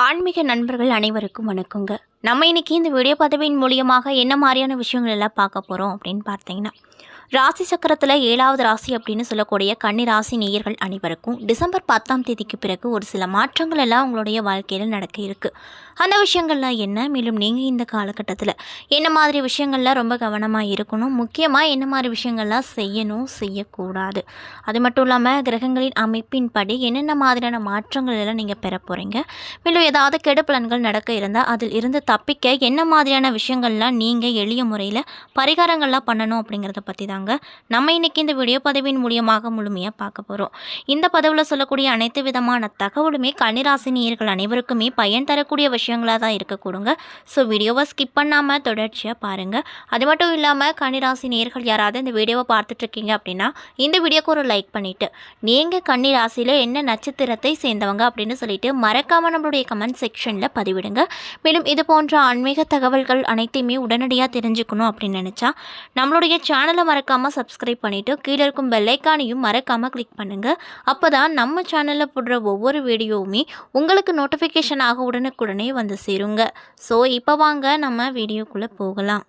ஆன்மீக நண்பர்கள் அனைவருக்கும் வணக்கங்க. நம்ம இன்னைக்கு இந்த வீடியோ பதிவின் மூலியமாக என்ன மாதிரியான விஷயங்கள் எல்லாம் பார்க்க போகிறோம் அப்படின்னு பார்த்தீங்கன்னா, ராசி சக்கரத்தில் 7வது ராசி அப்படின்னு சொல்லக்கூடிய கன்னி ராசி நேயர்கள் அனைவருக்கும் டிசம்பர் 10ஆம் தேதிக்கு பிறகு ஒரு சில மாற்றங்கள் எல்லாம் உங்களுடைய வாழ்க்கையில் நடக்க இருக்குது. அந்த விஷயங்கள்லாம் என்ன, மேலும் நீங்கள் இந்த காலகட்டத்தில் என்ன மாதிரி விஷயங்கள்லாம் ரொம்ப கவனமாக இருக்கணும், முக்கியமாக என்ன மாதிரி விஷயங்கள்லாம் செய்யணும் செய்யக்கூடாது, அது மட்டும் இல்லாமல் கிரகங்களின் அமைப்பின்படி என்னென்ன மாதிரியான மாற்றங்கள் எல்லாம் நீங்கள் பெற போகிறீங்க, மேலும் ஏதாவது கெடுபலன்கள் நடக்க இருந்தால் அதில் இருந்து தப்பிக்க என்ன மாதிரியான விஷயங்கள்லாம் நீங்கள் எளிய முறையில் பரிகாரங்கள்லாம் பண்ணணும் அப்படிங்கிறத பற்றி தாங்க நம்ம இன்னைக்கு இந்த வீடியோ பதிவின் மூலியமாக முழுமையாக பார்க்க போகிறோம். இந்த பதிவில் சொல்லக்கூடிய அனைத்து விதமான தகவலுமே கன்னிராசி நேயர்கள் அனைவருக்குமே பயன் தரக்கூடிய விஷயங்களாக தான் இருக்கக்கூடுங்க. ஸோ வீடியோவை ஸ்கிப் பண்ணாமல் தொடர்ச்சியாக பாருங்கள். அது மட்டும் இல்லாமல் கன்னிராசி நேயர்கள் யாராவது இந்த வீடியோவை பார்த்துட்ருக்கீங்க அப்படின்னா இந்த வீடியோக்கு ஒரு லைக் பண்ணிவிட்டு நீங்கள் கன்னிராசியில் என்ன நட்சத்திரத்தை சேர்ந்தவங்க அப்படின்னு சொல்லிட்டு மறக்காமல் நம்மளுடைய கமெண்ட் செக்ஷனில் பதிவிடுங்க. மேலும் இது போன்ற ஆன்மீக தகவல்கள் அனைத்தையுமே உடனடியாக தெரிஞ்சுக்கணும் அப்படின்னு நினச்சா நம்மளுடைய சேனலை மறக்காமல் சப்ஸ்கிரைப் பண்ணிவிட்டு கீழே இருக்கும் பெல்லைக்கானையும் மறக்காமல் கிளிக் பண்ணுங்கள். அப்போ தான் நம்ம சேனலில் போடுற ஒவ்வொரு வீடியோவுமே உங்களுக்கு நோட்டிஃபிகேஷன் ஆக உடனுக்குடனே வந்து சேருங்க. ஸோ இப்போ வாங்க நம்ம வீடியோக்குள்ளே போகலாம்.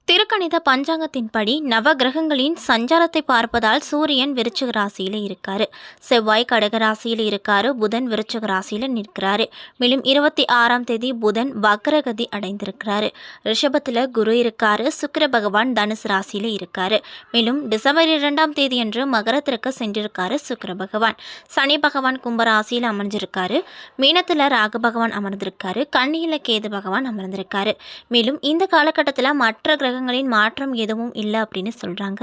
திருக்கணித பஞ்சாங்கத்தின்படி நவ கிரகங்களின் சஞ்சாரத்தை பார்ப்பதால் சூரியன் விருச்சிக ராசியில் இருக்காரு, செவ்வாய் கடக ராசியில் இருக்காரு, புதன் விருச்சிக ராசியில் நிற்கிறாரு. மேலும் 26ஆம் தேதி புதன் வக்ரகதி அடைந்திருக்கிறாரு. ரிஷபத்தில் குரு இருக்காரு, சுக்கிர பகவான் தனுசு ராசியில் இருக்காரு. மேலும் டிசம்பர் 2ஆம் தேதி அன்று மகரத்திற்கு சென்றிருக்காரு சுக்கிர பகவான். சனி பகவான் கும்பராசியில் அமர்ந்திருக்காரு. மீனத்தில் ராகு பகவான் அமர்ந்திருக்காரு. கன்னியில் கேது பகவான் அமர்ந்திருக்காரு. மேலும் இந்த காலகட்டத்தில் மற்ற கிரகங்களின் மாற்றம் எதுவும் இல்லை அப்படின்னு சொல்கிறாங்க.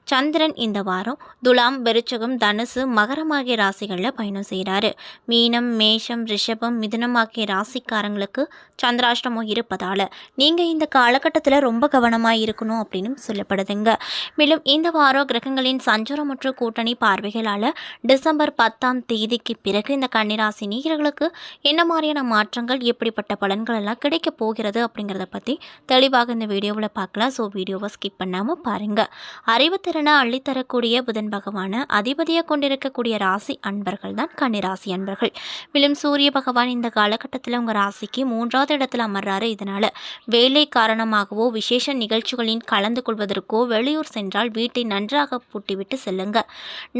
சந்திரன் இந்த வாரம் துலாம், விருச்சகம், தனுசு, மகரம் ஆகிய ராசிகளில் பயணம் செய்கிறாரு. மீனம், மேஷம், ரிஷபம், மிதுனம் ஆகிய ராசிக்காரங்களுக்கு சந்திராஷ்டமம் இருப்பதால் நீங்கள் இந்த காலகட்டத்தில் ரொம்ப கவனமாக இருக்கணும் அப்படின்னு சொல்லப்படுதுங்க. மேலும் இந்த வாரம் கிரகங்களின் சஞ்சாரம் மற்றும் கூட்டணி பார்வைகளால் டிசம்பர் 10ஆம் தேதிக்கு பிறகு இந்த கன்னிராசி நேயர்களுக்கு என்ன மாதிரியான மாற்றங்கள், எப்படிப்பட்ட பலன்கள் எல்லாம் கிடைக்க போகிறது அப்படிங்கிறத பற்றி தெளிவாக இந்த வீடியோவில் பார்க்கலாம். ஸோ வீடியோவை ஸ்கிப் பண்ணாமல் பாருங்கள். அறிவுத்திறனை அள்ளித்தரக்கூடிய புதன் பகவான அதிபதியாக கொண்டிருக்கக்கூடிய ராசி அன்பர்கள் தான் கன்னிராசி அன்பர்கள். மேலும் சூரிய பகவான் இந்த காலகட்டத்தில் உங்கள் ராசிக்கு 3வது இடத்துல அமர்றாரு. இதனால் வேலை காரணமாகவோ விசேஷ நிகழ்ச்சிகளின் கலந்து கொள்வதற்கோ வெளியூர் சென்றால் வீட்டை நன்றாக பூட்டிவிட்டு செல்லுங்க.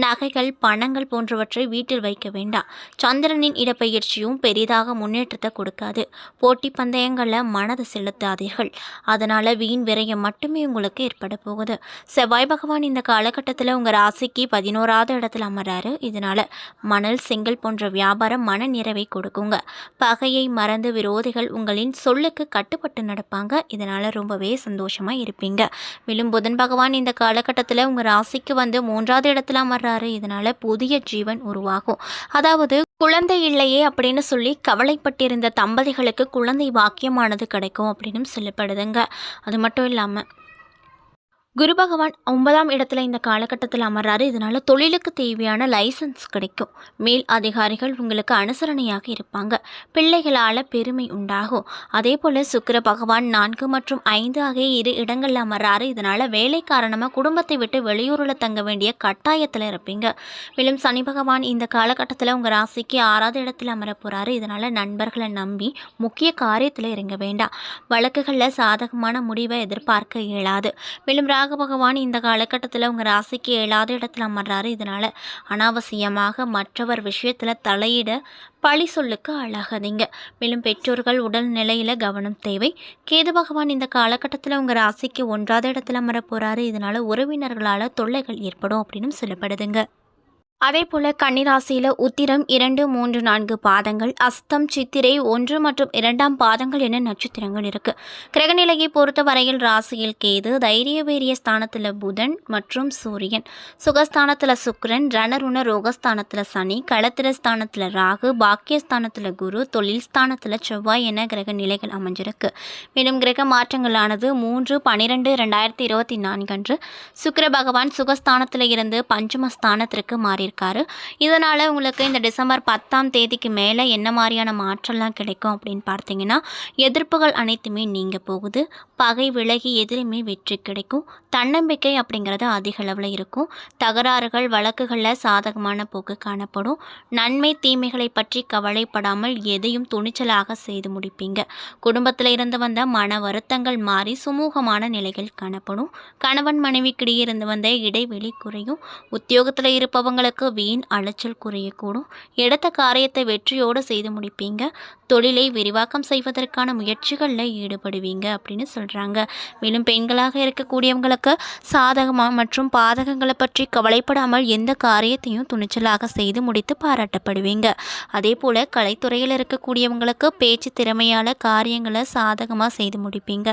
நகைகள், பணங்கள் போன்றவற்றை வீட்டில் வைக்க வேண்டாம். சந்திரனின் இடப்பெயர்ச்சியும் பெரிதாக முன்னேற்றத்தை கொடுக்காது. போட்டி பந்தயங்களில் மனதை செலுத்தாதீர்கள். அதனால் வீண் விரயம் மட்டுமே உங்களுக்கு ஏற்பட போகுது. செவ்வாய் பகவான் இந்த காலகட்டத்தில் உங்கள் ராசிக்கு 11வது இடத்துல அமர்றாரு. இதனால் மணல், செங்கல் போன்ற வியாபாரம் மன நிறைவை கொடுக்குங்க. பகையை மறந்து விரோதிகள் உங்களின் சொல்லுக்கு கட்டுப்பட்டு நடப்பாங்க. இதனால் ரொம்பவே சந்தோஷமாக இருப்பீங்க. மேலும் புதன் பகவான் இந்த காலகட்டத்தில் உங்கள் ராசிக்கு 3வது இடத்துல அமர்றாரு. இதனால் புதிய ஜீவன் உருவாகும். அதாவது குழந்தை இல்லையே அப்படின்னு சொல்லி கவலைப்பட்டிருந்த தம்பதிகளுக்கு குழந்தை பாக்கியமானது கிடைக்கும் அப்படின்னு சொல்லப்படுதுங்க. அது மட்டும் இல்லாமல் குரு பகவான் 9ஆம் இடத்துல இந்த காலகட்டத்தில் அமர்றாரு. இதனால் தொழிலுக்கு தேவையான லைசன்ஸ் கிடைக்கும். மேல் அதிகாரிகள் உங்களுக்கு அனுசரணையாக இருப்பாங்க. பிள்ளைகளால் பெருமை உண்டாகும். அதே போல் சுக்கிர பகவான் 4 மற்றும் 5 ஆகிய 2 இடங்களில் அமர்றாரு. இதனால் வேலை காரணமாக குடும்பத்தை விட்டு வெளியூரில் தங்க வேண்டிய கட்டாயத்தில் இருப்பீங்க. மேலும் சனி பகவான் இந்த காலகட்டத்தில் உங்கள் ராசிக்கு 6வது இடத்தில் அமர போகிறாரு. இதனால் நண்பர்களை நம்பி முக்கிய காரியத்தில் இறங்க வேண்டாம். வழக்குகளில் சாதகமான முடிவை எதிர்பார்க்க இயலாது. மேலும் பகவான் இந்த காலகட்டத்தில் உங்கள் ராசிக்கு 7வது இடத்துல அமர்றாரு. இதனால் அனாவசியமாக மற்றவர் விஷயத்தில் தலையிட பழி சொல்லுக்கு ஆளாகாதீங்க. மேலும் பெற்றோர்கள் உடல் நிலையில் கவனம் தேவை. கேது பகவான் இந்த காலகட்டத்தில் உங்கள் ராசிக்கு 1வது இடத்துல அமர போகிறாரு. இதனால் உறவினர்களால் தொல்லைகள் ஏற்படும் அப்படின்னு சொல்லப்படுதுங்க. அதே போல் கன்னிராசியில் உத்திரம் 2, 3, 4 பாதங்கள், அஸ்தம், சித்திரை 1 மற்றும் 2ஆம் பாதங்கள் என நட்சத்திரங்கள் இருக்குது. கிரகநிலையை பொறுத்த வரையில் ராசியில் கேது, தைரிய வீரிய ஸ்தானத்தில் புதன் மற்றும் சூரியன், சுகஸ்தானத்தில் சுக்கிரன், ரணருண ரோகஸ்தானத்தில் சனி, களத்திர ஸ்தானத்தில் ராகு, பாக்கியஸ்தானத்தில் குரு, தொழில் ஸ்தானத்தில் செவ்வாய் என கிரக நிலைகள் அமைஞ்சிருக்கு. மேலும் கிரக மாற்றங்களானது 3/12/2024 அன்று சுக்கிர பகவான் சுகஸ்தானத்தில் இருந்து பஞ்சமஸ்தானத்திற்கு மாறி இருக்காரு. இதனால் உங்களுக்கு இந்த டிசம்பர் 10ஆம் தேதிக்கு மேலே என்ன மாதிரியான மாற்றம்லாம் கிடைக்கும் அப்படின்னு பார்த்தீங்கன்னா, எதிர்ப்புகள் அனைத்துமே நீங்க போகுது. பகை விலகி எதிலுமே வெற்றி கிடைக்கும். தன்னம்பிக்கை அப்படிங்கிறது அதிக அளவில் இருக்கும். தகராறுகள் வழக்குகளில் சாதகமான போக்கு காணப்படும். நன்மை தீமைகளை பற்றி கவலைப்படாமல் எதையும் துணிச்சலாக செய்து முடிப்பீங்க. குடும்பத்தில் இருந்து வந்த மன வருத்தங்கள் மாறி சுமூகமான நிலைகள் காணப்படும். கணவன் மனைவிக்கிடையே இருந்து வந்த இடைவெளி குறையும். உத்தியோகத்தில் இருப்பவங்களுக்கு வீண் அலைச்சல் குறையக்கூடும். எடுத்த காரியத்தை வெற்றியோடு செய்து முடிப்பீங்க. தொழிலை விரிவாக்கம் செய்வதற்கான முயற்சிகளில் ஈடுபடுவீங்க அப்படின்னு சொல்கிறாங்க. மேலும் பெண்களாக இருக்கக்கூடியவங்களுக்கு சாதகமாக மற்றும் பாதகங்களை பற்றி கவலைப்படாமல் எந்த காரியத்தையும் துணிச்சலாக செய்து முடித்து பாராட்டப்படுவீங்க. அதே போல் கலைத்துறையில் இருக்கக்கூடியவங்களுக்கு பேச்சு திறமையால் காரியங்களை சாதகமாக செய்து முடிப்பீங்க.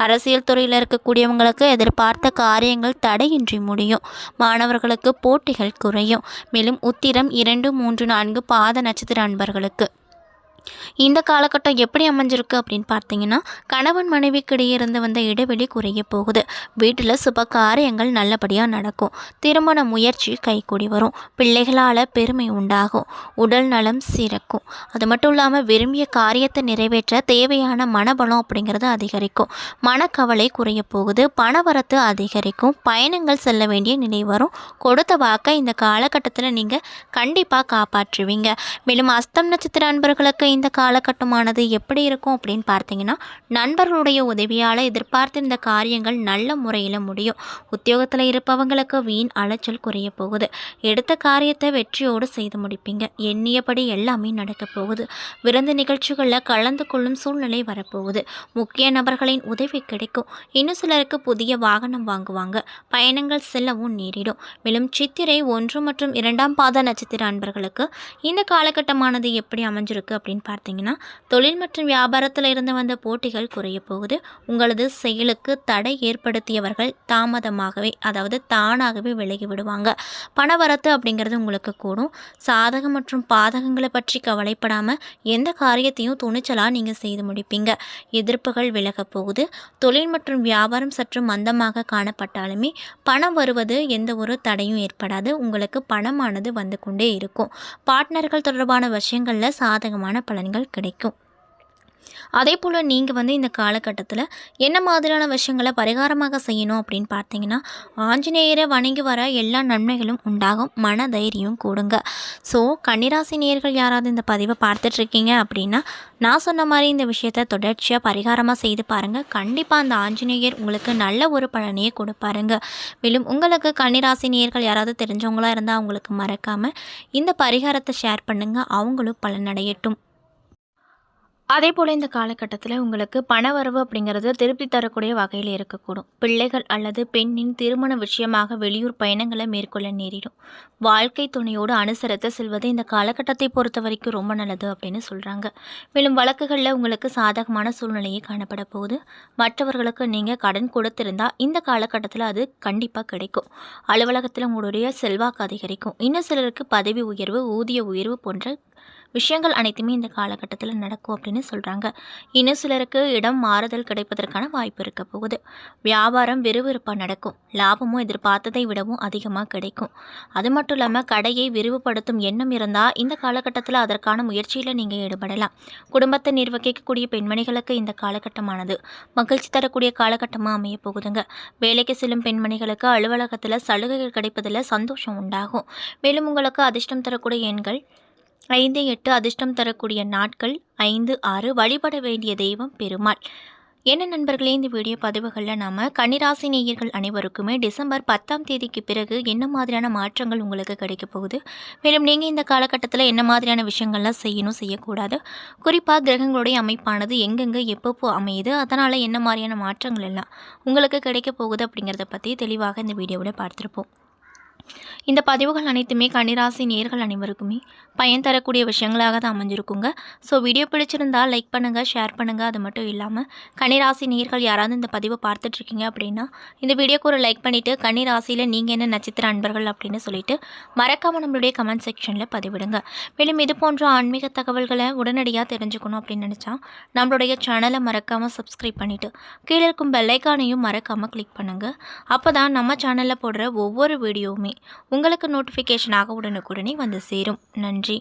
அரசியல் துறையில் இருக்கக்கூடியவங்களுக்கு எதிர்பார்த்த காரியங்கள் தடையின்றி முடியும். மாணவர்களுக்கு போட்டிகள் குறையும். மேலும் உத்திரம் 2, 3, 4 பாத நட்சத்திர அன்பர்களுக்கு இந்த காலகட்டம் எப்படி அமைஞ்சிருக்கு அப்படின்னு பார்த்தீங்கன்னா, கணவன் மனைவிக்கிடையே இருந்து வந்த இடைவெளி குறைய போகுது. வீட்டில் சுப காரியங்கள் நல்லபடியாக நடக்கும். திருமண முயற்சி கைகூடி வரும். பிள்ளைகளால் பெருமை உண்டாகும். உடல் நலம் சிறக்கும். அது மட்டும் இல்லாமல் விரும்பிய காரியத்தை நிறைவேற்ற தேவையான மனபலம் அப்படிங்கிறது அதிகரிக்கும். மனக்கவலை குறைய போகுது. பணவரத்து அதிகரிக்கும். பயணங்கள் செல்ல வேண்டிய நிலை வரும். கொடுத்த வாக்கை இந்த காலகட்டத்தில் நீங்கள் கண்டிப்பாக காப்பாற்றுவீங்க. மேலும் அஸ்தம் நட்சத்திர அன்பர்களுக்கு இந்த காலகட்டமானது எப்படி இருக்கும் அப்படின்னு பார்த்தீங்கன்னா, நண்பர்களுடைய உதவியால் எதிர்பார்த்திருந்த காரியங்கள் நல்ல முறையில் முடியும். உத்தியோகத்தில் இருப்பவங்களுக்கு வீண் அலைச்சல் குறைய போகுது. எடுத்த காரியத்தை வெற்றியோடு செய்து முடிப்பீங்க. எண்ணியபடி எல்லாமே நடக்க போகுது. விருந்து நிகழ்ச்சிகளில் கலந்து கொள்ளும் சூழ்நிலை வரப்போகுது. முக்கிய நபர்களின் உதவி கிடைக்கும். இன்னும் சிலருக்கு புதிய வாகனம் வாங்குவாங்க. பயணங்கள் செல்லவும் நேரிடும். மேலும் சித்திரை 1 மற்றும் 2ஆம் பாத நட்சத்திர அன்பர்களுக்கு இந்த காலகட்டமானது எப்படி அமைஞ்சிருக்கு அப்படின்னு பார்த்தீங்கன்னா, தொழில் மற்றும் வியாபாரத்தில் இருந்து வந்த போட்டிகள் குறைய போகுது. உங்களது செயலுக்கு தடை ஏற்படுத்தியவர்கள் தாமதமாகவே அதாவது தானாகவே விலகி விடுவாங்க. பணவரத்து அப்படிங்கிறது உங்களுக்கு கூடும். சாதகம் மற்றும் பாதகங்களை பற்றி கவலைப்படாமல் எந்த காரியத்தையும் துணிச்சலாக நீங்கள் செய்து முடிப்பீங்க. எதிர்ப்புகள் விலக போகுது. தொழில் மற்றும் வியாபாரம் சற்று மந்தமாக காணப்பட்டாலுமே பணம் வருவது எந்த ஒரு தடையும் ஏற்படாது. உங்களுக்கு பணமானது வந்து கொண்டே இருக்கும். பார்ட்னர்கள் தொடர்பான விஷயங்களில் சாதகமான பலன்கள் கிடைக்கும். அதே போல் நீங்கள் இந்த காலகட்டத்தில் என்ன மாதிரியான விஷயங்களை பரிகாரமாக செய்யணும் அப்படின்னு பார்த்தீங்கன்னா, ஆஞ்சநேயரை வணங்கி வர எல்லா நன்மைகளும் உண்டாகும். மன தைரியம் கூடுங்க. ஸோ கன்னிராசி நேயர்கள் யாராவது இந்த பதிவை பார்த்துட்ருக்கீங்க அப்படின்னா, நான் சொன்ன மாதிரி இந்த விஷயத்தை தொடர்ச்சியாக பரிகாரமாக செய்து பாருங்கள். கண்டிப்பாக அந்த ஆஞ்சநேயர் உங்களுக்கு நல்ல ஒரு பலனையே கொடுப்பாருங்க. மேலும் உங்களுக்கு கன்னிராசி நேயர்கள் யாராவது தெரிஞ்சவங்களாக இருந்தால் அவங்களுக்கு மறக்காமல் இந்த பரிகாரத்தை ஷேர் பண்ணுங்கள். அவங்களும் பலனடையட்டும். அதே போல் இந்த காலகட்டத்தில் உங்களுக்கு பணவரவு அப்படிங்கிறது திருப்தி தரக்கூடிய வகையில் இருக்கக்கூடும். பிள்ளைகள் அல்லது பெண்ணின் திருமண விஷயமாக வெளியூர் பயணங்களை மேற்கொள்ள நேரிடும். வாழ்க்கை துணையோடு அனுசரித்து செல்வது இந்த காலகட்டத்தை பொறுத்த வரைக்கும் ரொம்ப நல்லது அப்படின்னு சொல்கிறாங்க. மேலும் வழக்குகளில் உங்களுக்கு சாதகமான சூழ்நிலையே காணப்பட போகுது. மற்றவர்களுக்கு நீங்கள் கடன் கொடுத்திருந்தால் இந்த காலகட்டத்தில் அது கண்டிப்பாக கிடைக்கும். அலுவலகத்தில் உங்களுடைய செல்வாக்கு அதிகரிக்கும். இன்னும் சிலருக்கு பதவி உயர்வு, ஊதிய உயர்வு போன்ற விஷயங்கள் அனைத்துமே இந்த காலகட்டத்தில் நடக்கும் அப்படின்னு சொல்கிறாங்க. இன்னும் சிலருக்கு இடம் மாறுதல் கிடைப்பதற்கான வாய்ப்பு இருக்க போகுது. வியாபாரம் விறுவிறுப்பாக நடக்கும். லாபமும் எதிர்பார்த்ததை விடவும் அதிகமாக கிடைக்கும். அது மட்டும் இல்லாமல் கடையை விரிவுபடுத்தும் எண்ணம் இருந்தால் இந்த காலகட்டத்தில் அதற்கான முயற்சியில் நீங்கள் ஈடுபடலாம். குடும்பத்தை நிர்வகிக்கக்கூடிய பெண்மணிகளுக்கு இந்த காலகட்டமானது மகிழ்ச்சி தரக்கூடிய காலகட்டமாக அமைய போகுதுங்க. வேலைக்கு செல்லும் பெண்மணிகளுக்கு அலுவலகத்தில் சலுகைகள் கிடைப்பதில் சந்தோஷம் உண்டாகும். மேலும் உங்களுக்கு அதிர்ஷ்டம் தரக்கூடிய எண்கள் 5, 8, அதிர்ஷ்டம் தரக்கூடிய நாட்கள் 5, 6. வழிபட வேண்டிய தெய்வம் பெருமாள். என்ன நண்பர்களே, இந்த வீடியோ பதிவுகளில் நாம் கன்னிராசி நேயர்கள் அனைவருக்குமே டிசம்பர் 10ஆம் தேதிக்கு பிறகு என்ன மாதிரியான மாற்றங்கள் உங்களுக்கு கிடைக்க போகுது, மேலும் நீங்கள் இந்த காலகட்டத்தில் என்ன மாதிரியான விஷயங்கள்லாம் செய்யணும் செய்யக்கூடாது, குறிப்பாக கிரகங்களுடைய அமைப்பானது எங்கெங்கே எப்பப்போ அமையுது, அதனால் என்ன மாதிரியான மாற்றங்கள் எல்லாம் உங்களுக்கு கிடைக்க போகுது அப்படிங்கிறத பற்றி தெளிவாக இந்த வீடியோவில் பார்த்துருப்போம். இந்த பதிவுகள் அனைத்துமே கன்னிராசி நேயர்கள் அனைவருக்குமே பயன் தரக்கூடிய விஷயங்களாக தான் அமைஞ்சிருக்குங்க. ஸோ வீடியோ பிடிச்சிருந்தால் லைக் பண்ணுங்கள், ஷேர் பண்ணுங்கள். அது மட்டும் இல்லாமல் கன்னிராசி நேயர்கள் யாராவது இந்த பதிவை பார்த்துட்ருக்கீங்க அப்படின்னா இந்த வீடியோக்கு ஒரு லைக் பண்ணிவிட்டு கன்னிராசியில் நீங்கள் என்ன நட்சத்திர அன்பர்கள் அப்படின்னு சொல்லிட்டு மறக்காமல் நம்மளுடைய கமெண்ட் செக்ஷனில் பதிவிடுங்க. மேலும் இது போன்ற ஆன்மீக தகவல்களை உடனடியாக தெரிஞ்சுக்கணும் அப்படின்னு நினச்சா நம்மளுடைய சேனலை மறக்காமல் சப்ஸ்கிரைப் பண்ணிவிட்டு கீழே இருக்கும் பெல் ஐக்கானையும் மறக்காமல் கிளிக் பண்ணுங்கள். அப்போ தான் நம்ம சேனலில் போடுற ஒவ்வொரு வீடியோவுமே உங்களுக்கு நோட்டிஃபிகேஷனாக உடனுக்குடனே வந்து சேரும். நன்றி.